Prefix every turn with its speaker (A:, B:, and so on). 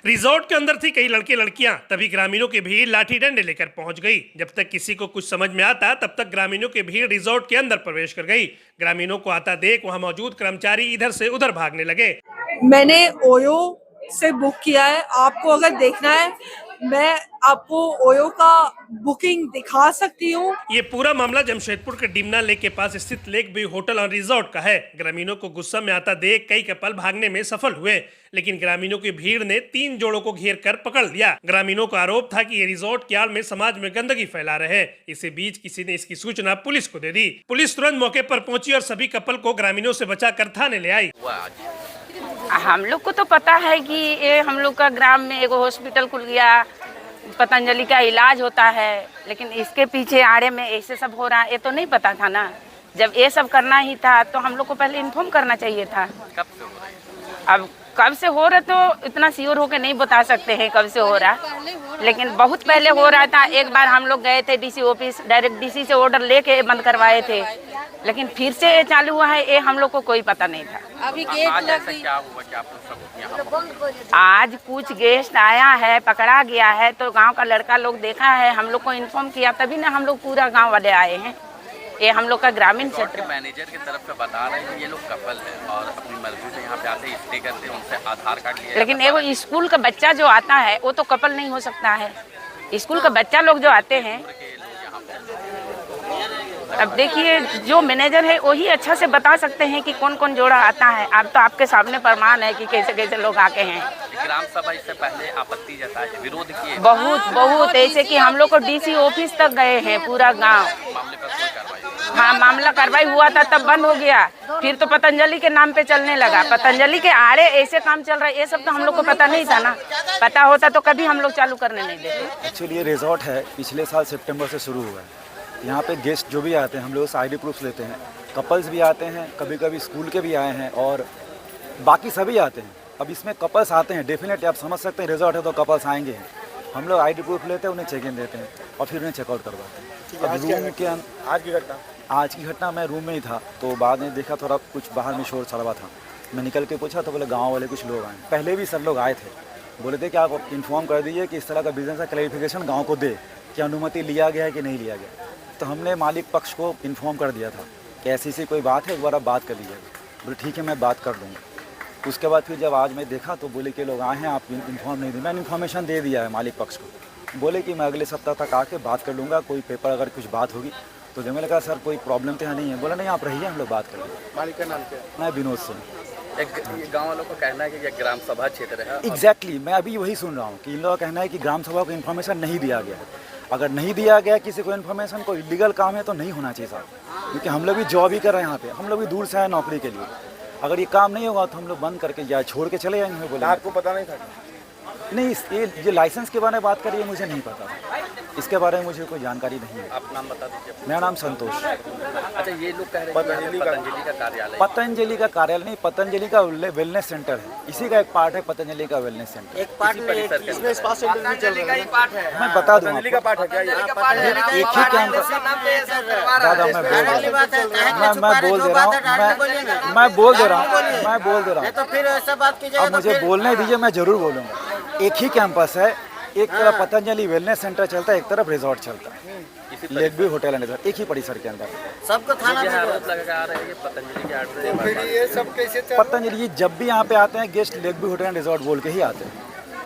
A: Resort के अंदर थी कई लड़के लड़कियां, तभी ग्रामीणों की भीड़ लाठी डंडे लेकर पहुंच गई। जब तक किसी को कुछ समझ में आता तब तक ग्रामीणों की भीड़ रिजॉर्ट के अंदर प्रवेश कर गई। ग्रामीणों को आता देख वहां मौजूद कर्मचारी इधर से उधर भागने लगे।
B: मैंने ओयो से बुक किया है। आपको अगर देखना है मैं आपको ओयो का बुकिंग दिखा सकती हूँ।
A: ये पूरा मामला जमशेदपुर के डिमना लेक के पास स्थित लेक व्यू होटल और रिजॉर्ट का है। ग्रामीणों को गुस्सा में आता देख कई कपल भागने में सफल हुए, लेकिन ग्रामीणों की भीड़ ने 3 जोड़ों को घेर कर पकड़ लिया। ग्रामीणों का आरोप था कि ये रिजॉर्ट की आड़ में समाज में गंदगी फैला रहे हैं। इसी बीच किसी ने इसकी सूचना पुलिस को दे दी। पुलिस तुरंत मौके पर पहुंची और सभी कपल को ग्रामीणों से बचाकर थाने ले आई।
C: हम लोग को तो पता है कि ये हम लोग का ग्राम में एक हॉस्पिटल खुल गया, पतंजलि का इलाज होता है, लेकिन इसके पीछे आड़े में ऐसे सब हो रहा है ये तो नहीं पता था ना। जब ये सब करना ही था तो हम लोग को पहले इन्फॉर्म करना चाहिए था। अब कब से हो रहा तो इतना श्योर होकर नहीं बता सकते हैं कब से हो रहा, लेकिन बहुत पहले हो रहा था। एक बार हम लोग गए थे डीसी ऑफिस, डायरेक्ट डीसी से ऑर्डर लेके बंद करवाए थे, लेकिन फिर से ये चालू हुआ है ये हम लोग को कोई पता नहीं था।
D: अभी गेट लग गई।
C: आज कुछ गेस्ट आया है, पकड़ा गया है, तो गांव का लड़का लोग देखा है, हम लोग को इन्फॉर्म किया, तभी ना हम लोग पूरा गांव वाले आए हैं। ये हम लोग का ग्रामीण क्षेत्र।
E: मैनेजर की तरफ से बता रहे हैं कि ये लोग कपल हैं और अपनी मर्जी से यहाँ पे आते हैं, स्टे करते हैं, उनसे आधार कार्ड लिया।
C: लेकिन एगो स्कूल का बच्चा जो आता है वो तो कपल नहीं हो सकता है। स्कूल का बच्चा लोग जो आते हैं, अब देखिए जो मैनेजर है वही अच्छा से बता सकते हैं कि कौन कौन जोड़ा आता है। अब तो आपके सामने प्रमाण है कि कैसे कैसे लोग आके हैं।
E: ग्राम सभा इससे पहले आपत्ति जताई, विरोध किए
C: बहुत ऐसे कि हम लोग को डीसी ऑफिस तक गए हैं पूरा गांव।
E: मामले पर कोई कार्रवाई?
C: हाँ, मामला कार्रवाई हुआ था तब बंद हो गया, फिर तो पतंजलि के नाम पे चलने लगा। पतंजलि के आड़े ऐसे काम चल रहा है, ये सब तो हम लोग को पता नहीं था ना। पता होता तो कभी हम लोग चालू करने नहीं देते।
F: एक्चुअली ये रिजॉर्ट है, पिछले साल सितंबर से शुरू हुआ है। यहाँ पे गेस्ट जो भी आते हैं हम लोग से ID प्रूफ लेते हैं। कपल्स भी आते हैं, कभी कभी स्कूल के भी आए हैं और बाकी सभी आते हैं। अब इसमें कपल्स आते हैं, डेफिनेटली आप समझ सकते हैं रिजॉर्ट है तो कपल्स आएंगे हैं। हम लोग ID प्रूफ लेते हैं, उन्हें चेक इन देते हैं और फिर उन्हें चेकआउट करवाते हैं। अब रूम के आज की घटना मैं रूम में ही था, तो बाद में देखा थोड़ा कुछ बाहर में शोर शराबा था। मैं निकल के पूछा तो बोले गाँव वाले कुछ लोग आए। पहले भी सब लोग आए थे, बोले थे कि आप इन्फॉर्म कर दीजिए कि इस तरह का बिजनेस का क्लैरिफिकेशन गाँव को दे कि अनुमति लिया गया है कि नहीं लिया गया। तो हमने मालिक पक्ष को इन्फॉर्म कर दिया था कि ऐसी कोई बात है, एक बार आप बात कर लीजिएगा। बोले ठीक है मैं बात कर दूँगा। उसके बाद फिर जब आज मैं देखा तो बोले कि लोग आए हैं, आप इन्फॉर्म नहीं दी। मैंने इन्फॉर्मेशन दे दिया है मालिक पक्ष को। बोले कि मैं अगले सप्ताह तक आके बात कर लूँगा, कोई पेपर अगर कुछ बात होगी तो जब मैंने कहा सर कोई प्रॉब्लम तो यहाँ नहीं है। बोला नहीं आप रहिए, हम लोग बात करेंगे।
E: मालिक का नाम क्या है?
F: मैं विनोद सिंह।
E: एक गाँव वालों को कहना है कि यह ग्राम सभा क्षेत्र है।
F: एग्जैक्टली मैं अभी वही सुन रहा हूँ कि इन लोगों का कहना है कि ग्राम सभा को इन्फॉर्मेशन नहीं दिया गया है। अगर नहीं दिया गया किसी को इन्फॉर्मेशन, कोई इलीगल काम है तो नहीं होना चाहिए साहब, क्योंकि हम लोग भी जॉब ही कर रहे हैं यहाँ पे। हम लोग भी दूर से आए नौकरी के लिए। अगर ये काम नहीं होगा तो हम लोग बंद करके या छोड़ के चले जाएंगे। बोले
G: आपको पता नहीं था?
F: नहीं, ये लाइसेंस के बारे में बात करिए, मुझे नहीं पता, इसके बारे में मुझे कोई जानकारी नहीं है।
E: आप नाम बता दीजिए।
F: मेरा नाम संतोष।
E: अच्छा, ये लोग कह रहे हैं पतंजलि का कार्यालय।
F: पतंजली का कार्यालय नहीं, पतंजलि का वेलनेस सेंटर है। इसी का एक पार्ट है पतंजलि का वेलनेस सेंटर।
G: एक पार्ट में इसमें स्पा सेंटर भी चल रहा है।
F: मैं बता दूँ
G: पतंजलि का पार्ट है क्या?
F: एक ही कैंपस। दादा मैं बोल रहा हूँ, मैं बोल दे रहा हूँ।
G: तो फिर ऐसा बात कीजिएगा।
F: अब मुझे बोलने दीजिए, मैं जरूर बोलूँगा। एक ही कैंपस है, एक तरफ पतंजलि वेलनेस सेंटर चलता है, एक तरफ रिजॉर्ट चलता है, lake view hotel and resort, एक ही परिसर के अंदर।
G: सबको थाना में
E: आरोप लगा रहे हैं कि पतंजलि के आर्डर।
G: फिर ये सब कैसे?
F: पतंजलि जब भी यहाँ पे आते हैं guest lake view hotel and resort बोल के ही आते हैं।